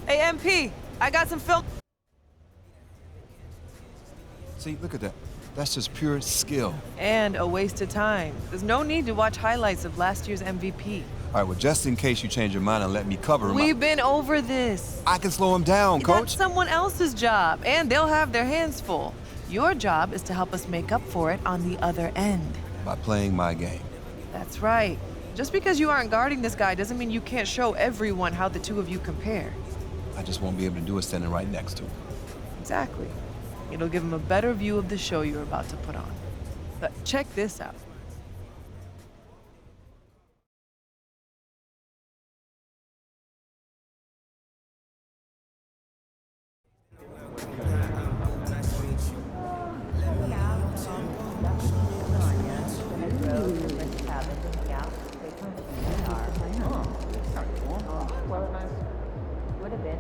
Hey, MP, I got some film. See, look at that. That's just pure skill. And a waste of time. There's no need to watch highlights of last year's MVP. All right, well, just in case you change your mind and let me cover him, We've been over this. I can slow him down, That's Coach. someone else's job, and they'll have their hands full. Your job is to help us make up for it on the other end. By playing my game. That's right. Just because you aren't guarding this guy doesn't mean you can't show everyone how the two of you compare. I just won't be able to do it standing right next to him. Exactly. It'll give him a better view of the show you're about to put on. But check this out. Would have been.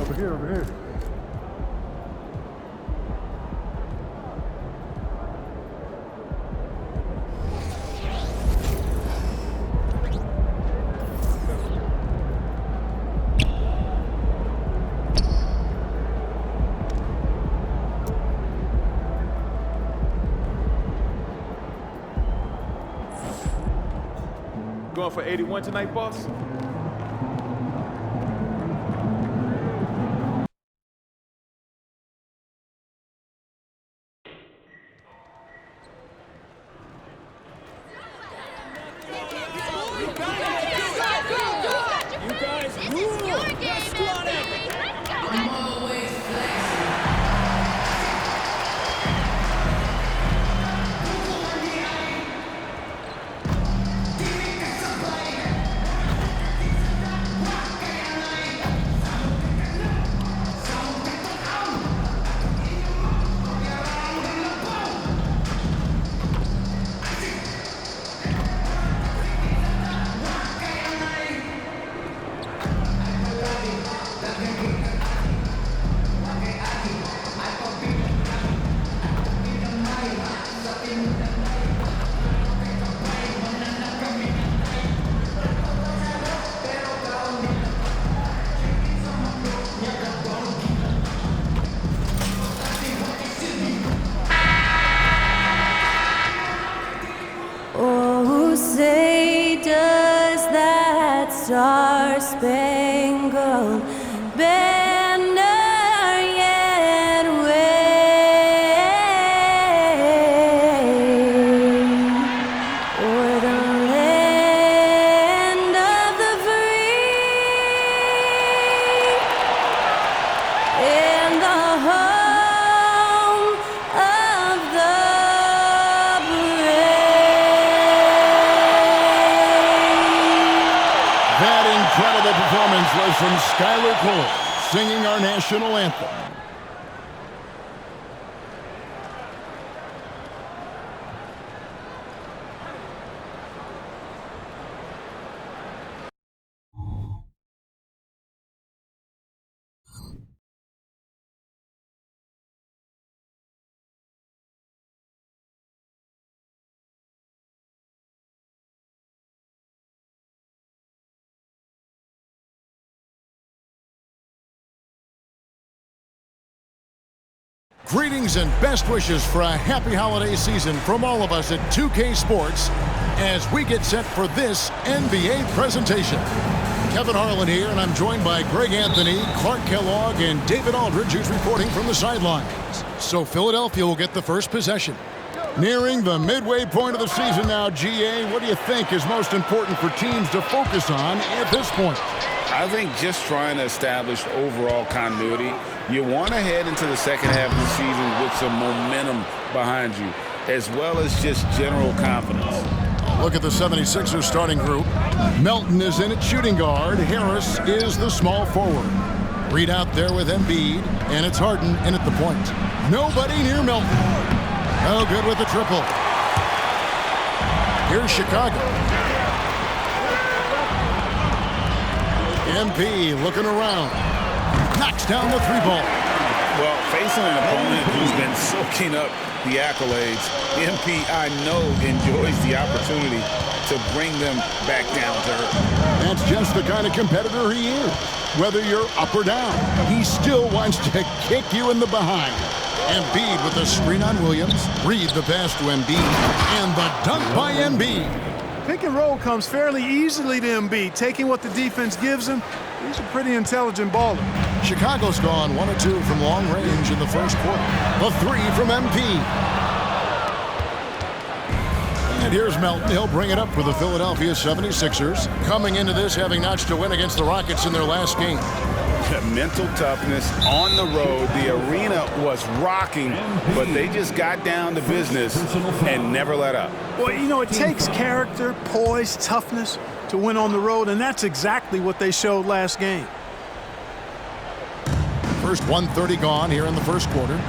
Over here, over here. Going for 81 tonight, boss? star-spangled banner yet wave o'er the land of the free and the home of the That incredible performance was from Skylar Cole, singing our national anthem. Greetings and best wishes for a happy holiday season from all of us at 2K Sports as we get set for this NBA presentation. Kevin Harlan here, and I'm joined by Greg Anthony, Clark Kellogg, and David Aldridge, who's reporting from the sidelines. So Philadelphia will get the first possession. Nearing the midway point of the season now, GA, what do you think is most important for teams to focus on at this point? I think just trying to establish overall continuity. You want to head into the second half of the season with some momentum behind you, as well as just general confidence. Look at the 76ers starting group. Melton is in at shooting guard. Harris is the small forward. Reed out there with Embiid, and it's Harden in at the point. Nobody near Melton. No good with the triple. Here's Chicago. MP looking around. Knocks down the three ball. Well, facing an opponent who's been soaking up the accolades, MP, I know, enjoys the opportunity to bring them back down to earth. That's just the kind of competitor he is. Whether you're up or down, he still wants to kick you in the behind. Embiid with the screen on Williams. Reed the pass to Embiid. And the dunk by Embiid. Pick and roll comes fairly easily to Embiid, taking what the defense gives him. He's a pretty intelligent baller. Chicago's gone 1 of 2 from long range in the first quarter. The three from MP. And here's Melton. He'll bring it up for the Philadelphia 76ers. Coming into this having notched a win against the Rockets in their last game. Mental toughness on the road. The arena was rocking, but they just got down to business and never let up. Well, you know, it takes character, poise, toughness to win on the road, and that's exactly what they showed last game. First 1:30 gone here in the first quarter.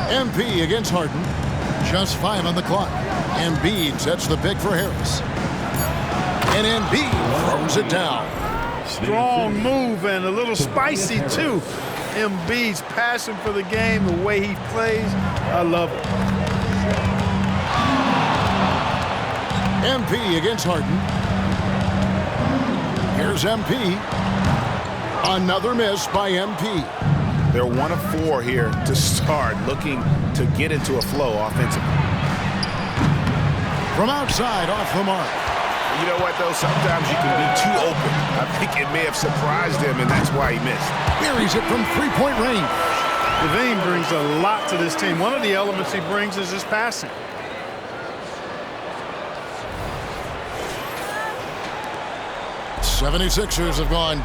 MP against Harden. Just 5 on the clock. Embiid sets the pick for Harris. And Embiid throws it down. Strong move and a little spicy, too. Embiid's passion for the game, the way he plays, I love it. MP against Harden. Here's MP. Another miss by MP. They're 1 of 4 here to start, looking to get into a flow offensively. From outside, off the mark. You know what, though? Sometimes you can be too open. I think it may have surprised him, and that's why he missed. Buries it from three-point range. LaVine brings a lot to this team. One of the elements he brings is his passing. The 76ers have gone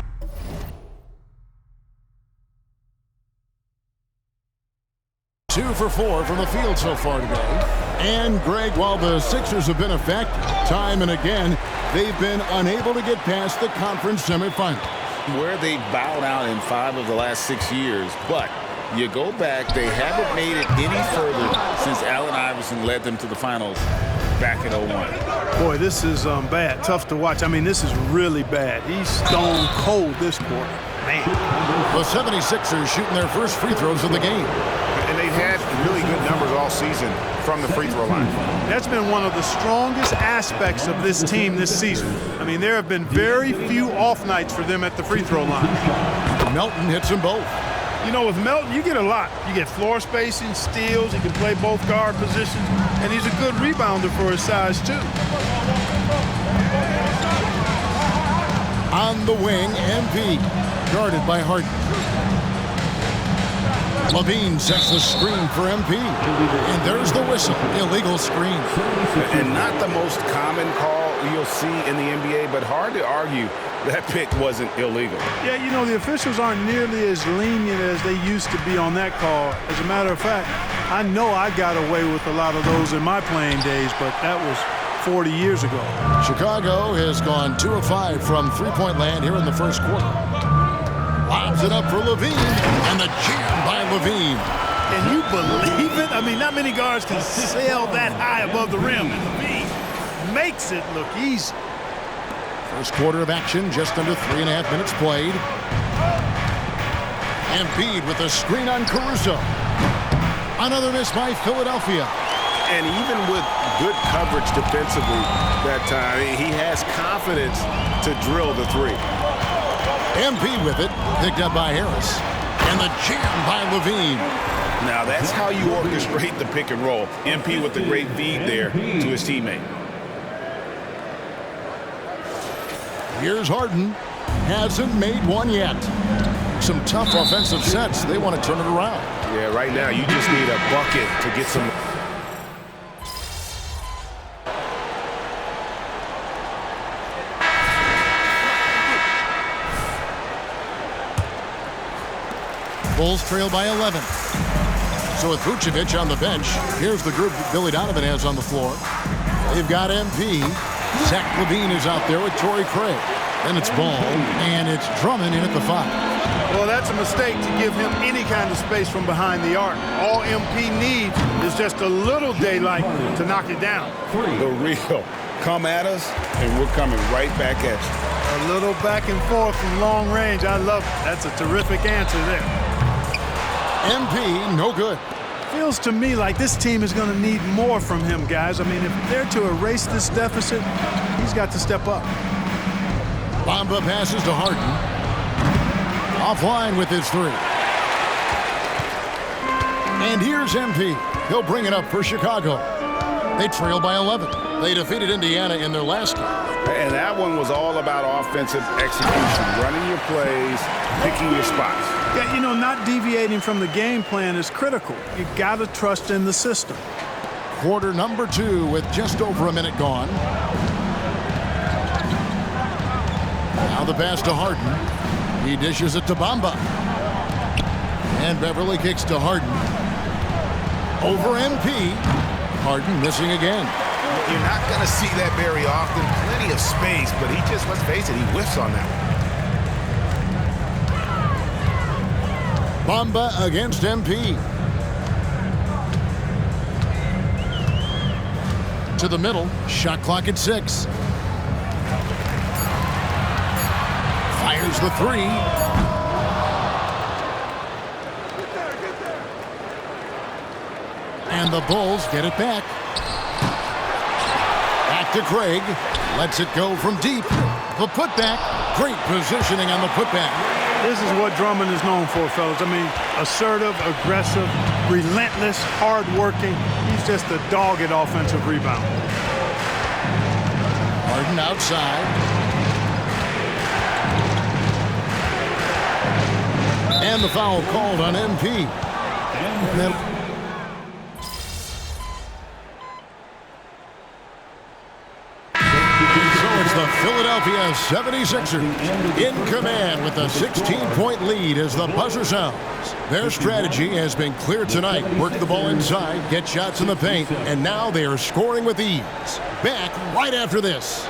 2 for 4 from the field so far today. And, Greg, while the Sixers have been effective time and again, they've been unable to get past the conference semifinal. Where they've bowed out in 5 of the last 6 years, but you go back, they haven't made it any further since Allen Iverson led them to the finals back in 01. Boy, this is bad, tough to watch. I mean, this is really bad. He's stone cold this quarter. Man. The 76ers shooting their first free throws of the game. And they've had really good numbers all season from the free throw line. That's been one of the strongest aspects of this team this season. I mean, there have been very few off nights for them at the free throw line. Melton hits them both. You know, with Melton, you get a lot. You get floor spacing, steals, he can play both guard positions, and he's a good rebounder for his size, too. On the wing, MP, guarded by Harden. Levine sets the screen for MP. And there's the whistle. Illegal screen. And not the most common call you'll see in the NBA, but hard to argue that pick wasn't illegal. Yeah, you know, the officials aren't nearly as lenient as they used to be on that call. As a matter of fact, I know I got away with a lot of those in my playing days, but that was 40 years ago. Chicago has gone 2 of 5 from three-point land here in the first quarter. Lobs it up for Levine, and the jam by Levine. Can you believe it? I mean, not many guards can sail that high above the rim. And Levine makes it look easy. First quarter of action, just under 3.5 minutes played. Embiid with a screen on Caruso. Another miss by Philadelphia. And even with good coverage defensively that time, he has confidence to drill the three. MP with it, picked up by Harris. And the jam by Levine. Now that's how you orchestrate the pick and roll. MP with the great feed there to his teammate. Here's Harden. Hasn't made one yet. Some tough offensive sets. They want to turn it around. Yeah, right now you just need a bucket to get some. Bulls trail by 11. So with Vucevic on the bench, here's the group Billy Donovan has on the floor. They've got MP. Zach LaVine is out there with Torrey Craig. Then it's Ball, and it's Drummond in at the 5. Well, that's a mistake to give him any kind of space from behind the arc. All MP needs is just a little daylight to knock it down. The real. Come at us, and we're coming right back at you. A little back and forth from long range. I love it. That's a terrific answer there. MP, no good. Feels to me like this team is going to need more from him, guys. I mean, if they're to erase this deficit, he's got to step up. Bamba passes to Harden. Offline with his 3. And here's MP. He'll bring it up for Chicago. They trail by 11. They defeated Indiana in their last game. And that one was all about offensive execution, running your plays, picking your spots. Yeah, you know, not deviating from the game plan is critical. You got to trust in the system. Quarter number 2 with just over a minute gone. Now the pass to Harden. He dishes it to Bamba. And Beverly kicks to Harden. Over MP. Harden missing again. You're not going to see that very often. Plenty of space, but he just, let's face it, he whiffs on that one. Bamba against MP. To the middle. Shot clock at 6. Fires the 3. And the Bulls get it back. Back to Craig. Lets it go from deep. The putback. Great positioning on the putback. This is what Drummond is known for, fellas. I mean, assertive, aggressive, relentless, hard-working. He's just a dogged offensive rebound. Harden outside. And the foul called on MP. And then the Philadelphia 76ers in command with a 16-point lead as the buzzer sounds. Their strategy has been clear tonight. Work the ball inside, get shots in the paint, and now they are scoring with ease. Back right after this.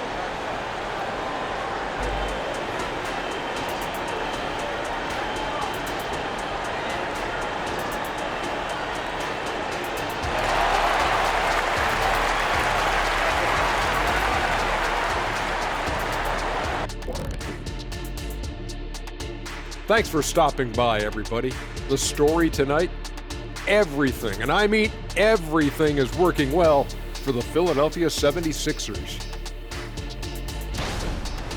Thanks for stopping by, everybody. The story tonight, everything, and I mean everything, is working well for the Philadelphia 76ers.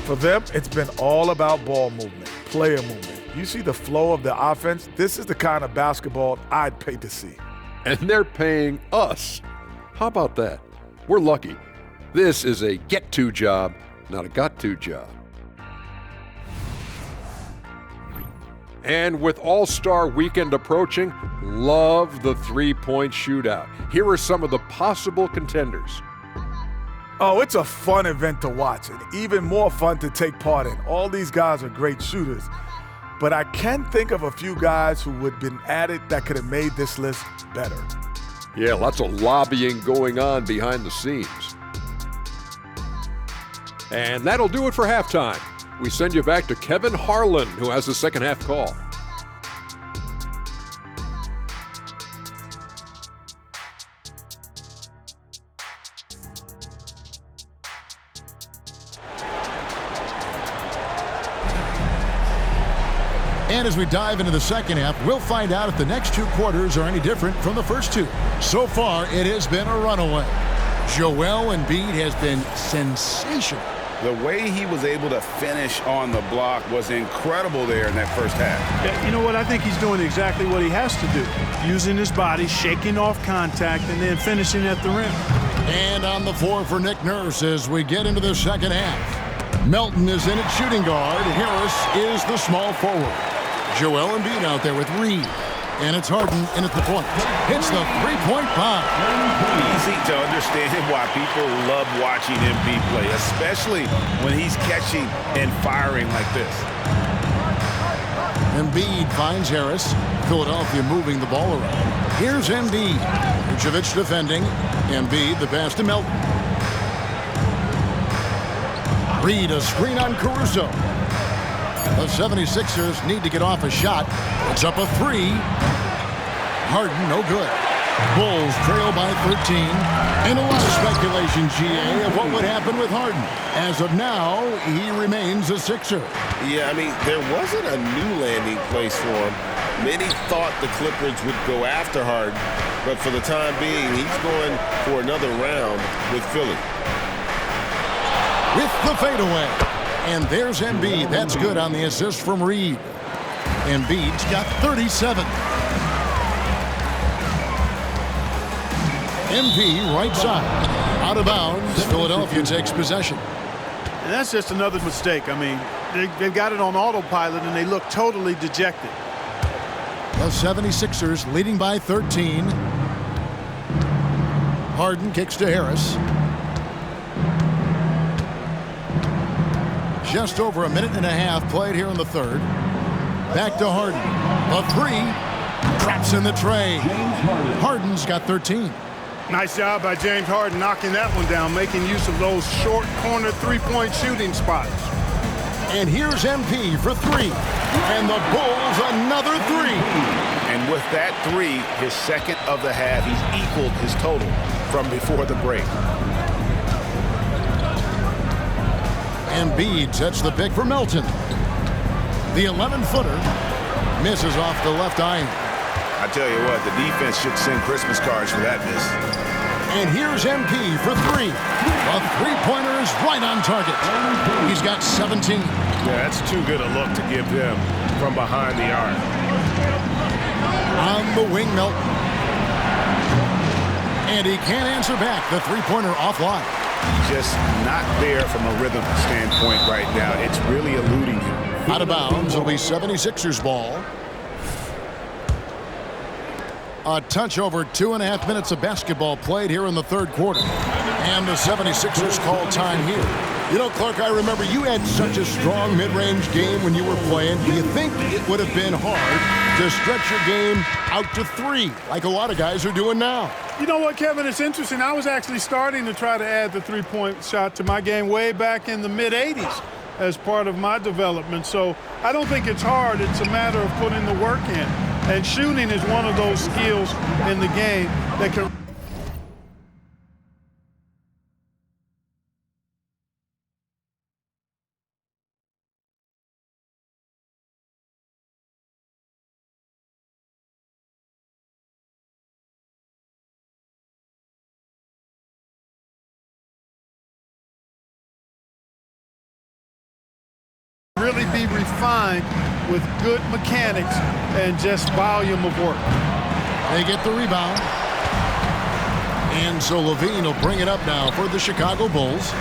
For them, it's been all about ball movement, player movement, You see the flow of the offense? This is the kind of basketball I'd pay to see. And they're paying us. How about that? We're lucky. This is a get-to job, not a got-to job. And with All-Star Weekend approaching, love the three-point shootout. Here are some of the possible contenders. Oh, it's a fun event to watch and even more fun to take part in. All these guys are great shooters, but I can think of a few guys who would have been added that could have made this list better. Yeah, lots of lobbying going on behind the scenes. And that'll do it for halftime. We send you back to Kevin Harlan, who has the second half call. And as we dive into the second half, we'll find out if the next two quarters are any different from the first two. So far, it has been a runaway. Joel Embiid has been sensational. The way he was able to finish on the block was incredible there in that first half. Yeah, you know what? I think he's doing exactly what he has to do. Using his body, shaking off contact, and then finishing at the rim. And on the floor for Nick Nurse as we get into the second half. Melton is in at shooting guard. Harris is the small forward. Joel Embiid out there with Reed. And it's Harden in at the point. Hits the three-point bomb. Easy to understand why people love watching Embiid play, especially when he's catching and firing like this. Embiid finds Harris. Philadelphia moving the ball around. Here's Embiid. Vucevic defending. Embiid the pass to Melton. Reed a screen on Caruso. The 76ers need to get off a shot. It's up a three. Harden, no good. Bulls trail by 13. And a lot of speculation, GA, of what would happen with Harden. As of now, he remains a Sixer. Yeah, I mean, there wasn't a new landing place for him. Many thought the Clippers would go after Harden, but for the time being, he's going for another round with Philly. With the fadeaway. And there's Embiid. That's good on the assist from Reed. Embiid's got 37. MP right side. Out of bounds. Philadelphia takes possession. And that's just another mistake. I mean, they've got it on autopilot, and they look totally dejected. The 76ers leading by 13. Harden kicks to Harris. Just over a minute and a half played here in the third. Back to Harden. A three. Traps in the tray. Harden's got 13. Nice job by James Harden knocking that one down, making use of those short corner three-point shooting spots. And here's MP for three. And the Bulls another three. And with that three, his second of the half, he's equaled his total from before the break. Embiid sets the pick for Melton. The 11-footer misses off the left iron. I tell you what, the defense should send Christmas cards for that miss. And here's MP for three. A three-pointer is right on target. He's got 17. Yeah, that's too good a look to give them from behind the arc. On the wing, Melton. And he can't answer back. The three-pointer offline. Just not there from a rhythm standpoint right now. It's really eluding him. Out of bounds. It'll be 76ers ball. A touch over 2.5 minutes of basketball played here in the third quarter. And the 76ers call time here. You know, Clark, I remember you had such a strong mid-range game when you were playing. Do you think it would have been hard to stretch your game out to three, like a lot of guys are doing now? You know what, Kevin? It's interesting. I was actually starting to try to add the three-point shot to my game way back in the mid-'80s as part of my development. So I don't think it's hard. It's a matter of putting the work in. And shooting is one of those skills in the game that can... really be refined with good mechanics and just volume of work. They get the rebound. And so Levine will bring it up now for the Chicago Bulls.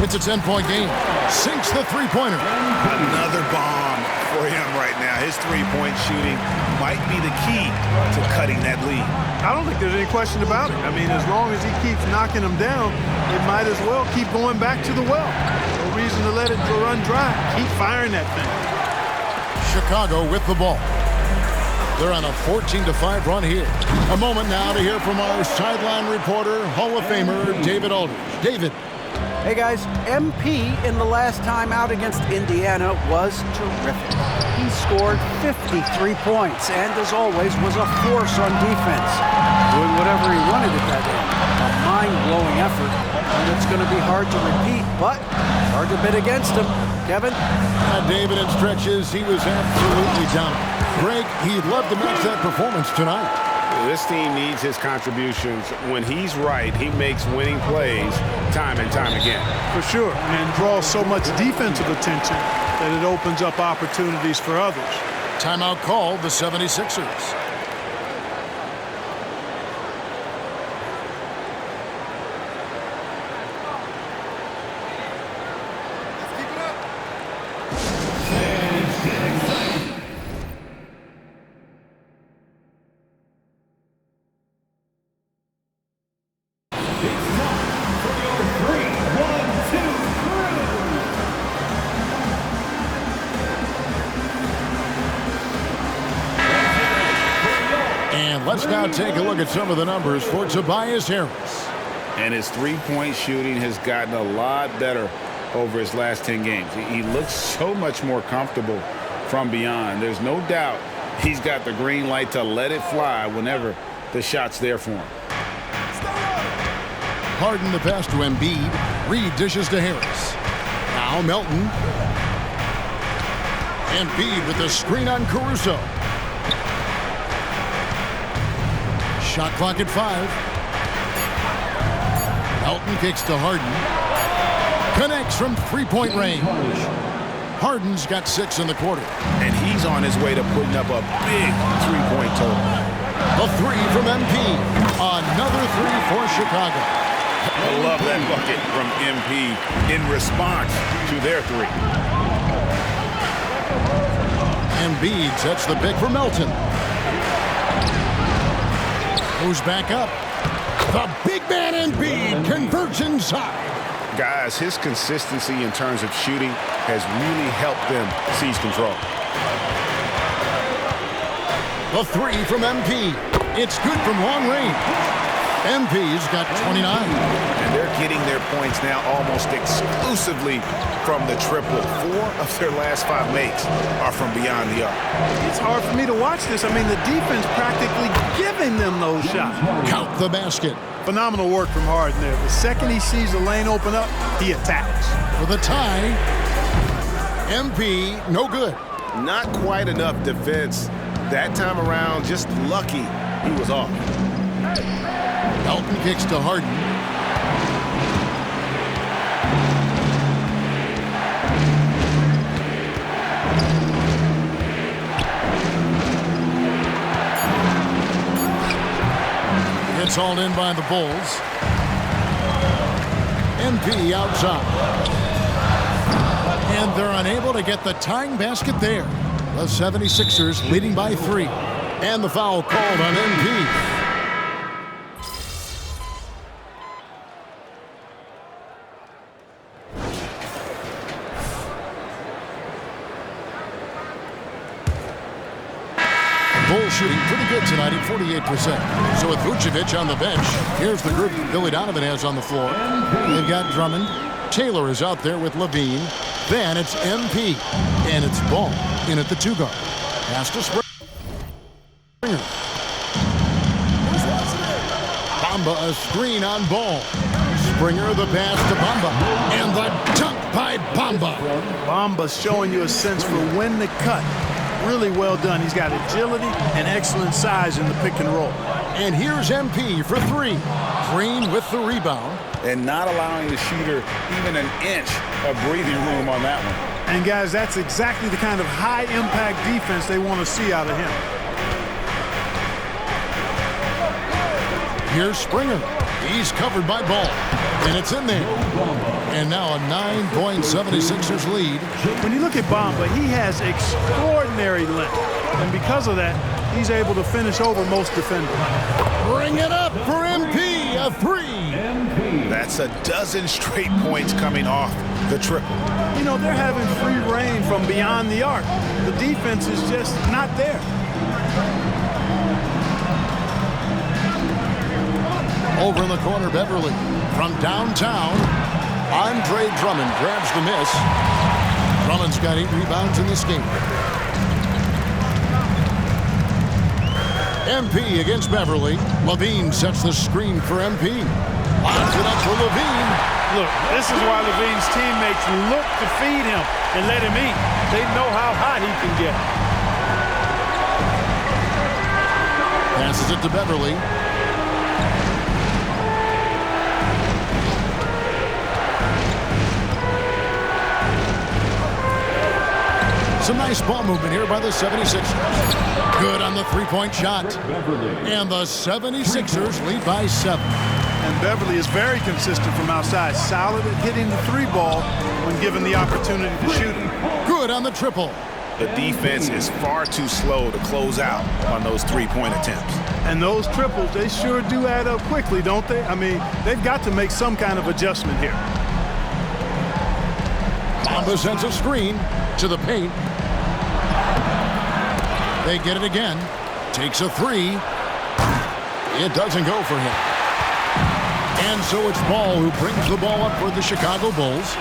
It's a 10-point game. Sinks the three-pointer. Another bomb for him right now. His three-point shooting might be the key to cutting that lead. I don't think there's any question about it. I mean, as long as he keeps knocking them down, it might as well keep going back to the well. No reason to let it run dry. Keep firing that thing. Chicago with the ball. They're on a 14-5 run here. A moment now to hear from our sideline reporter, Hall of Famer David Aldridge. David. Hey guys, MP in the last time out against Indiana was terrific. He scored 53 points and, as always, was a force on defense, doing whatever he wanted at that end. A mind-blowing effort, and it's going to be hard to repeat, but hard to bet against him. Kevin? David, in stretches, he was absolutely dominant. Greg, he'd love to match that performance tonight. This team needs his contributions. When he's right, he makes winning plays time and time again. For sure, and draws so much defensive attention that it opens up opportunities for others. Timeout called the 76ers. Let's now take a look at some of the numbers for Tobias Harris. And his three-point shooting has gotten a lot better over his last 10 games. He looks so much more comfortable from beyond. There's no doubt he's got the green light to let it fly whenever the shot's there for him. Harden the pass to Embiid. Reed dishes to Harris. Now Melton. Embiid with the screen on Caruso. Shot clock at 5. Melton kicks to Harden. Connects from three-point range. Harden's got 6 in the quarter. And he's on his way to putting up a big three-point total. A 3 from MP. Another 3 for Chicago. I love that bucket from MP in response to their 3. Embiid sets the pick for Melton. Moves back up. The big man Embiid converts inside. Guys, his consistency in terms of shooting has really helped them seize control. The 3 from MP. It's good from long range. MP's got 29. And they're getting their points now almost exclusively from the triple. 4 of their last 5 makes are from beyond the arc. It's hard for me to watch this. I mean, the defense practically giving them those shots. Count the basket. Phenomenal work from Harden there. The second he sees the lane open up, he attacks. For the tie, MP, no good. Not quite enough defense that time around. Just lucky he was off. Melton kicks to Harden. It's hauled in by the Bulls. MP outside. And they're unable to get the tying basket there. The 76ers leading by 3. And the foul called on MP. Bulls shooting pretty good tonight at 48%. So with Vucevic on the bench, here's the group Billy Donovan has on the floor. They've got Drummond. Taylor is out there with Levine. Then it's MP. And it's Ball in at the 2 guard. Pass to Springer. Bamba a screen on Ball. Springer the pass to Bamba. And the dunk by Bamba. Bamba's showing you a sense for when to cut. Really well done. He's got agility and excellent size in the pick and roll. And here's MP for 3. Green with the rebound. And not allowing the shooter even an inch of breathing room on that one. And guys, that's exactly the kind of high-impact defense they want to see out of him. Here's Springer. He's covered by Ball, and it's in there. And now a 9-point 76ers lead. When you look at Bamba, he has extraordinary length. And because of that, he's able to finish over most defenders. Bring it up for MP, a 3. That's a dozen straight points coming off the triple. You know, they're having free reign from beyond the arc. The defense is just not there. Over in the corner, Beverly. From downtown, Andre Drummond grabs the miss. Drummond's got 8 rebounds in this game. MP against Beverly. Levine sets the screen for MP. Lines it up for Levine. Look, this is why Levine's teammates look to feed him and let him eat. They know how hot he can get. Passes it to Beverly. Some nice ball movement here by the 76ers. Good on the three-point shot. And the 76ers lead by 7. And Beverly is very consistent from outside. Solid at hitting the 3 ball when given the opportunity to shoot it. Good on the triple. The defense is far too slow to close out on those 3-point attempts. And those triples, they sure do add up quickly, don't they? I mean, they've got to make some kind of adjustment here. Bamba sends a screen to the paint. They get it again. Takes a 3. It doesn't go for him. And so it's Ball who brings the ball up for the Chicago Bulls.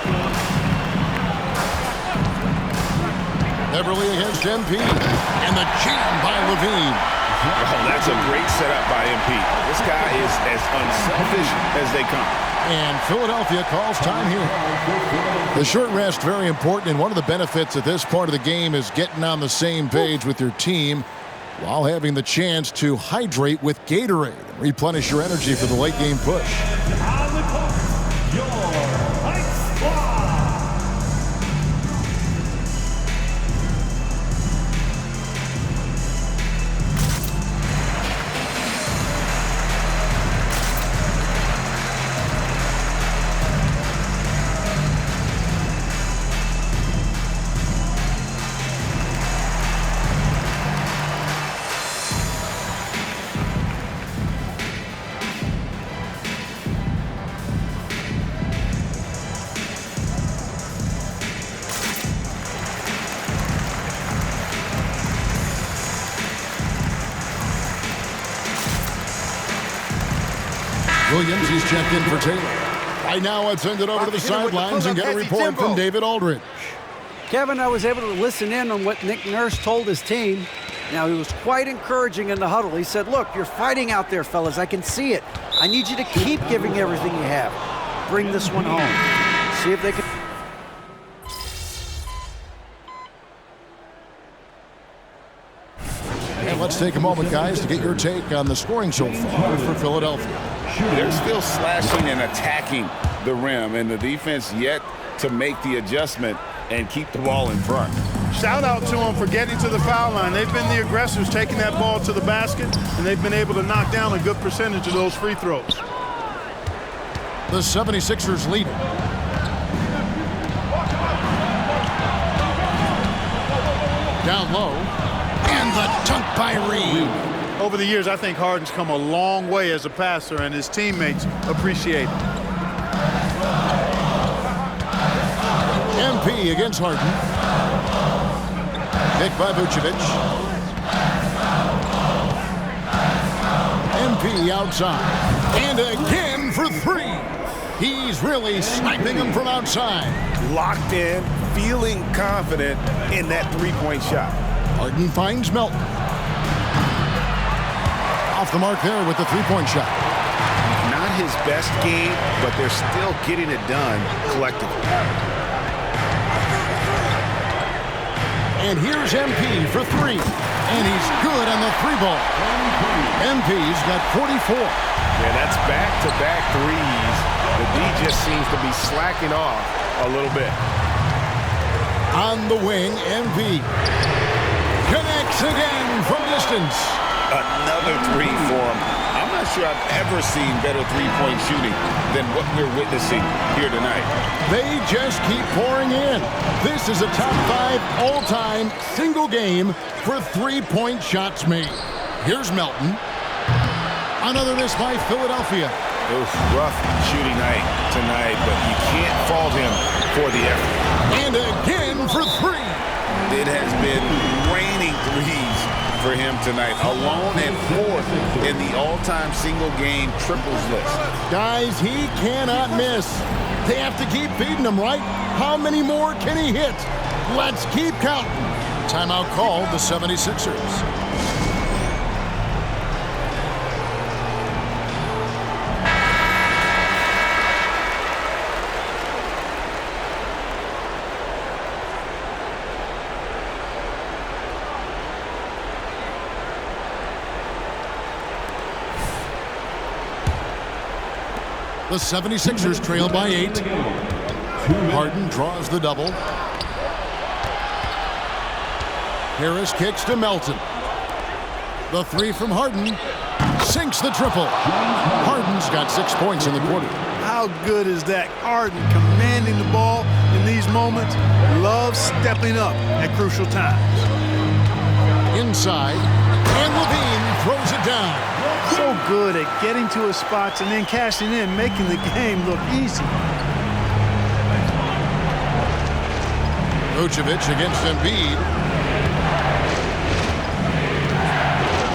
Beverly against MP. And the jam by Levine. Oh, that's a great setup by MP. This guy is as unselfish as they come. And Philadelphia calls time here. The short rest, very important, and one of the benefits of this part of the game is getting on the same page with your team while having the chance to hydrate with Gatorade and replenish your energy for the late game push. Williams, he's checked in for Taylor. Right now, let's send it over to the sidelines and get a report from David Aldridge. Kevin, I was able to listen in on what Nick Nurse told his team. Now, he was quite encouraging in the huddle. He said, look, you're fighting out there, fellas. I can see it. I need you to keep giving everything you have. Bring this one home. See if they can... And let's take a moment, guys, to get your take on the scoring so far for Philadelphia. They're still slashing and attacking the rim, and the defense yet to make the adjustment and keep the ball in front. Shout out to them for getting to the foul line. They've been the aggressors taking that ball to the basket, and they've been able to knock down a good percentage of those free throws. The 76ers lead it. Down low. And the dunk by Reed. Over the years, I think Harden's come a long way as a passer, and his teammates appreciate it. MP against Harden. Picked by Vucevic. MP outside. And again for 3. He's really sniping him from outside. Locked in, feeling confident in that 3-point shot. Harden finds Melton. Off the mark there with the 3-point shot. Not his best game, but they're still getting it done collectively. And here's MP for 3. And he's good on the 3-ball. MP's got 44. Yeah, that's back-to-back threes. The D just seems to be slacking off a little bit. On the wing, MP connects again from distance. Another three for him. I'm not sure I've ever seen better three-point shooting than what we're witnessing here tonight. They just keep pouring in. This is a top 5 all-time single game for three-point shots made. Here's Melton. Another miss by Philadelphia. Oof, rough shooting night tonight, but you can't fault him for the effort. And again for three. It has been raining threes for him tonight, alone and fourth in the all-time single-game triples list. Guys, he cannot miss. They have to keep feeding him, right? How many more can he hit? Let's keep counting. Timeout called the 76ers. The 76ers trail by 8. Harden draws the double. Harris kicks to Melton. The three from Harden sinks the triple. Harden's got 6 points in the quarter. How good is that? Harden commanding the ball in these moments. Loves stepping up at crucial times. Inside, and Levine throws it down. So good at getting to his spots and then cashing in, making the game look easy. Vucevic against Embiid.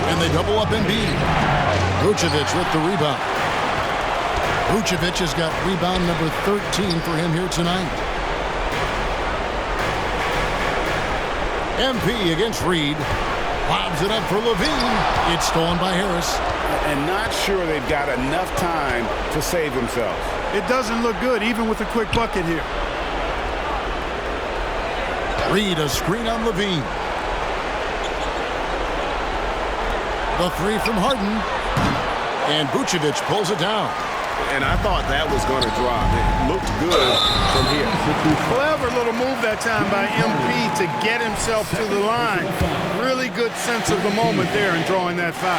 And they double up Embiid. Vucevic with the rebound. Vucevic has got rebound number 13 for him here tonight. MP against Reed. Lobs it up for Levine. It's stolen by Harris. And not sure they've got enough time to save themselves. It doesn't look good, even with a quick bucket here. Reed, a screen on Levine. The three from Harden. And Vucevic pulls it down. And I thought that was going to drop. It looked good from here. Clever little move that time by MP to get himself to the line. Really good sense of the moment there in drawing that foul.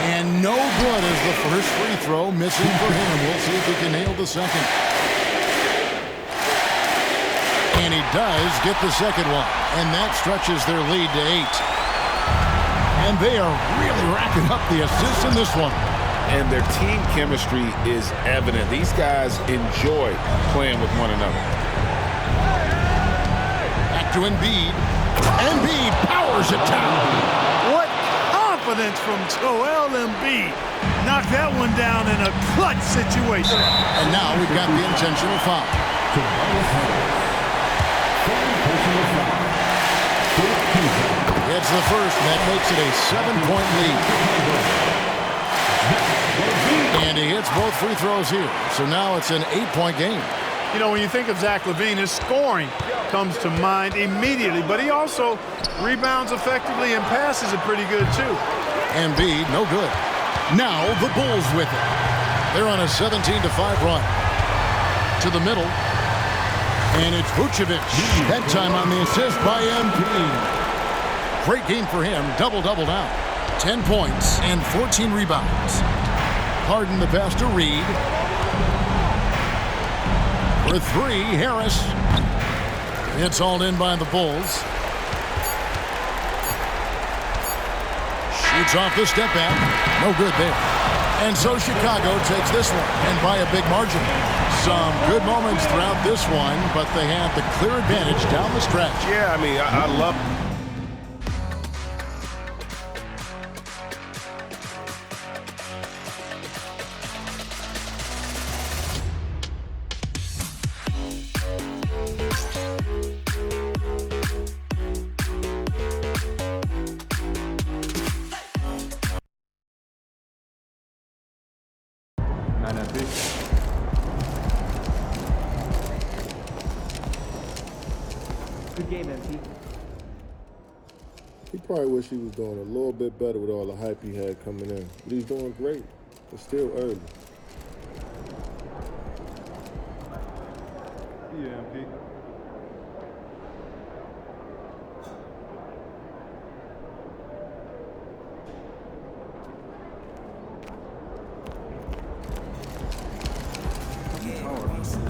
And no good as the first free throw missing for him. We'll see if he can nail the second. And he does get the second one. And that stretches their lead to 8. And they are really racking up the assists in this one. And their team chemistry is evident. These guys enjoy playing with one another. Back to Embiid. Embiid powers it down. What confidence from Joel Embiid. Knocked that one down in a clutch situation. And now we've got the intentional foul. It's the first, and that makes it a 7-point lead. And he hits both free throws here. So now it's an 8-point game. You know, when you think of Zach LaVine, his scoring comes to mind immediately, but he also rebounds effectively and passes it pretty good, too. Embiid, no good. Now the Bulls with it. They're on a 17-5 run. To the middle. And it's Vucevic. That time on the assist by MP. Great game for him. Double-double now. 10 points and 14 rebounds. Harden the pass to Reed. For three, Harris. It's hauled in by the Bulls. Shoots off the step back. No good there. And so Chicago takes this one, and by a big margin. Some good moments throughout this one, but they have the clear advantage down the stretch. Yeah, I mean, I love Good game, MP. He probably wish he was doing a little bit better with all the hype he had coming in. But he's doing great. It's still early. Yeah, MP.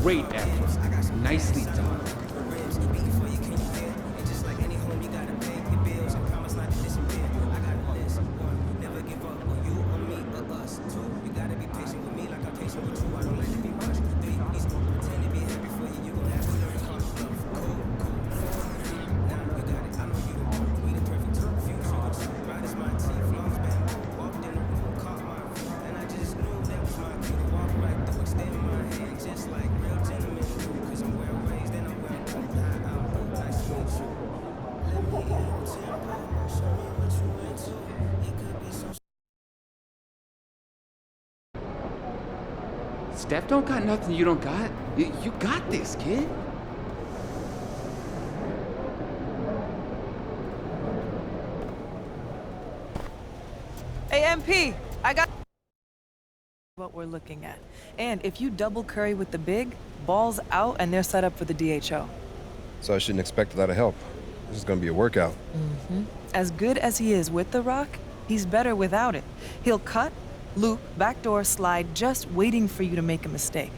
Great effort. Nicely done. Steph don't got nothing you don't got. You got this, kid. Hey, MP, I got what we're looking at. And if you double Curry with the big, ball's out and they're set up for the DHO. So I shouldn't expect a lot of help. This is going to be a workout. As good as he is with the rock, he's better without it. He'll cut, loop, backdoor slide, just waiting for you to make a mistake.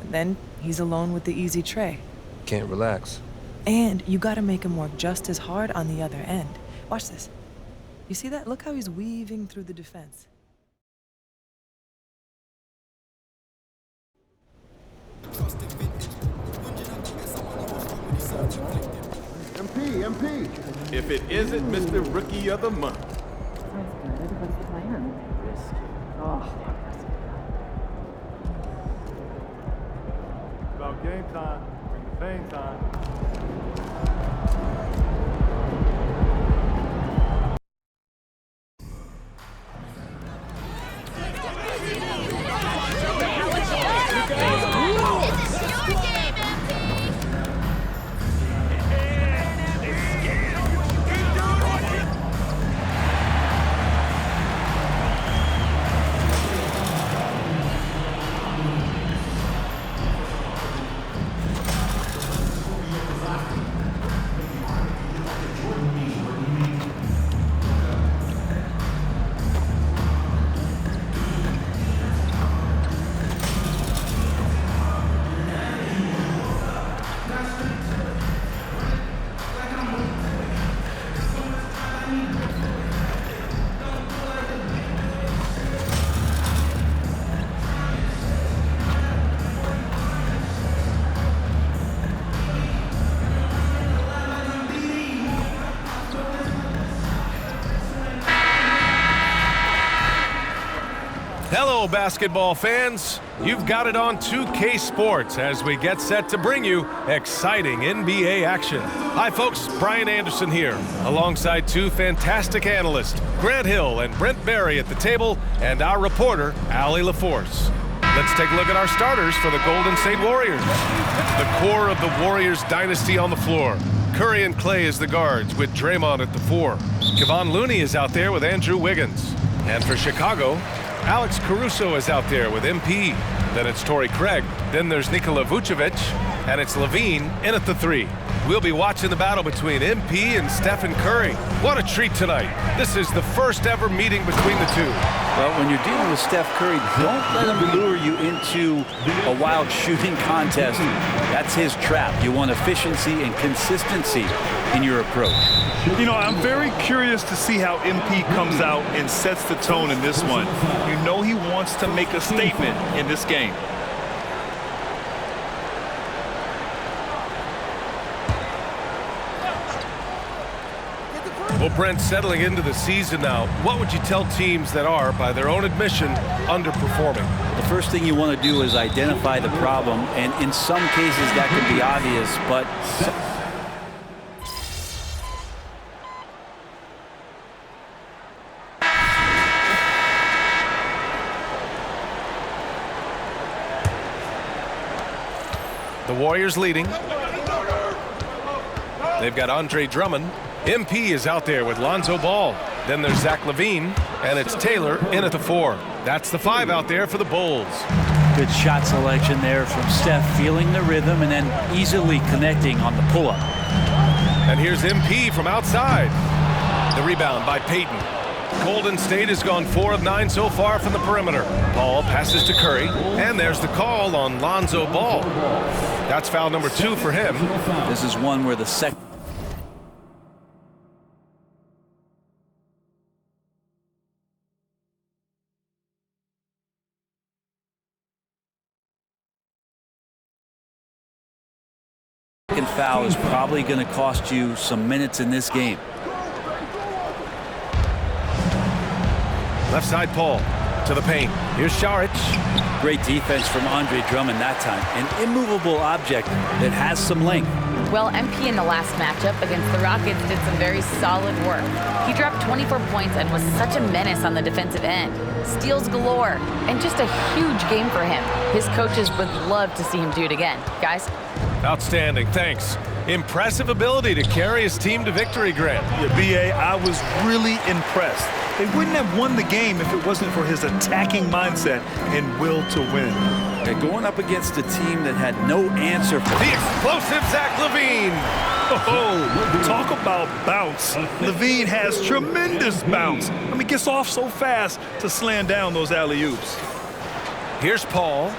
And then he's alone with the easy tray. Can't relax. And you gotta make him work just as hard on the other end. Watch this. You see that? Look how he's weaving through the defense. MP. If it isn't Mr. Rookie of the Month. About game time, bring the pain time. Hello, basketball fans. You've got it on 2K Sports as we get set to bring you exciting NBA action. Hi, folks. Brian Anderson here, alongside two fantastic analysts, Grant Hill and Brent Barry at the table, and our reporter, Allie LaForce. Let's take a look at our starters for the Golden State Warriors. The core of the Warriors dynasty on the floor. Curry and Clay as the guards, with Draymond at the 4. Kevon Looney is out there with Andrew Wiggins. And for Chicago, Alex Caruso is out there with MP. Then it's Torrey Craig. Then there's Nikola Vucevic. And it's Levine in at the 3. We'll be watching the battle between MP and Stephen Curry. What a treat tonight. This is the first ever meeting between the two. Well, when you're dealing with Steph Curry, don't let him lure you into a wild shooting contest. That's his trap. You want efficiency and consistency in your approach. You know, I'm very curious to see how MP comes out and sets the tone in this one. You know he wants to make a statement in this game. Well, Brent, settling into the season now, what would you tell teams that are, by their own admission, underperforming? The first thing you want to do is identify the problem, and in some cases that can be obvious, but the Warriors leading. They've got Andre Drummond. MP is out there with Lonzo Ball. Then there's Zach LaVine, and it's Taylor in at the 4. That's the 5 out there for the Bulls. Good shot selection there from Steph, feeling the rhythm and then easily connecting on the pull-up. And here's MP from outside. The rebound by Payton. Golden State has gone 4 of 9 so far from the perimeter. Ball passes to Curry, and there's the call on Lonzo Ball. That's foul number 2 for him. This is one where the second foul is probably going to cost you some minutes in this game. Left side Paul to the paint. Here's Saric. Great defense from Andre Drummond that time. An immovable object that has some length. Well, MP in the last matchup against the Rockets did some very solid work. He dropped 24 points and was such a menace on the defensive end. Steals galore, and just a huge game for him. His coaches would love to see him do it again. Guys? Outstanding, thanks. Impressive ability to carry his team to victory, Grant. Yeah, B.A., I was really impressed. They wouldn't have won the game if it wasn't for his attacking mindset and will to win. They're going up against a team that had no answer for the explosive Zach LaVine. Oh, talk about bounce. LaVine has tremendous bounce. I mean, gets off so fast to slam down those alley-oops. Here's Paul.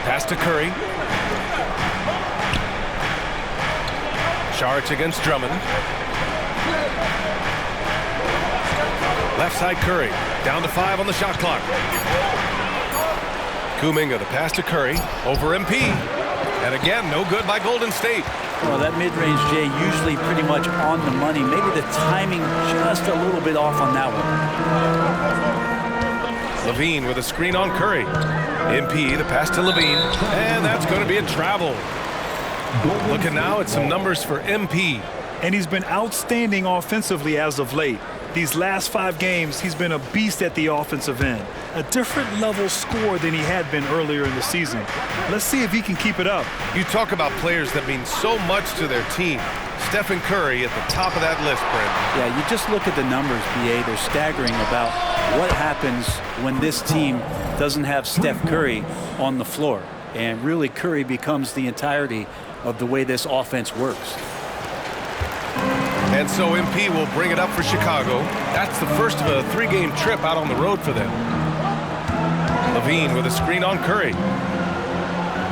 Pass to Curry. Saric against Drummond. Left side Curry. Down to 5 on the shot clock. Kuminga, the pass to Curry. Over MP. And again, no good by Golden State. Well, that mid-range, Jay, usually pretty much on the money. Maybe the timing just a little bit off on that one. LaVine with a screen on Curry. MP, the pass to LaVine. And that's going to be a travel. Looking now at some numbers for MP. And he's been outstanding offensively as of late. These last 5 games, he's been a beast at the offensive end. A different level score than he had been earlier in the season. Let's see if he can keep it up. You talk about players that mean so much to their team. Stephen Curry at the top of that list, Brent. Yeah, you just look at the numbers, BA. They're staggering about what happens when this team doesn't have Steph Curry on the floor. And really, Curry becomes the entirety of the way this offense works. And so MP will bring it up for Chicago. That's the first of a 3-game trip out on the road for them. LaVine with a screen on Curry.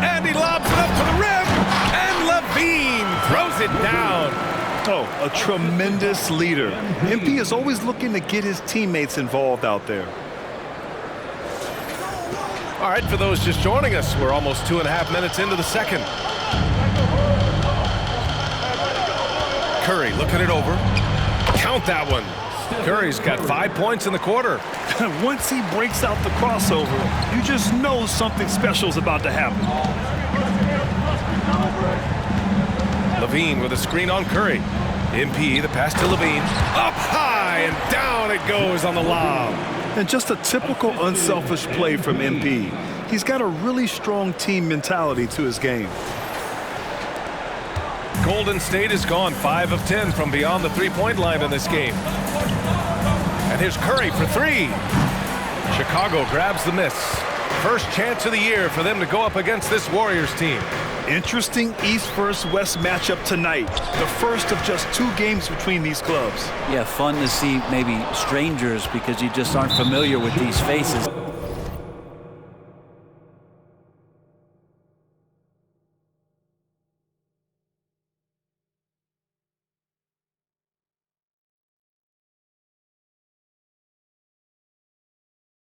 And he lobs it up to the rim. And LaVine throws it down. Oh, a tremendous leader. MP is always looking to get his teammates involved out there. All right, for those just joining us, we're almost 2.5 minutes into the second. Curry looking it over. Count that one. Curry's got 5 points in the quarter. Once he breaks out the crossover, you just know something special is about to happen. LaVine with a screen on Curry. MP, the pass to LaVine. Up high and down it goes on the lob. And just a typical unselfish play from MP. He's got a really strong team mentality to his game. Golden State has gone 5 of 10 from beyond the 3-point line in this game. And here's Curry for 3. Chicago grabs the miss. First chance of the year for them to go up against this Warriors team. Interesting East versus West matchup tonight. The first of just 2 games between these clubs. Yeah, fun to see maybe strangers because you just aren't familiar with these faces.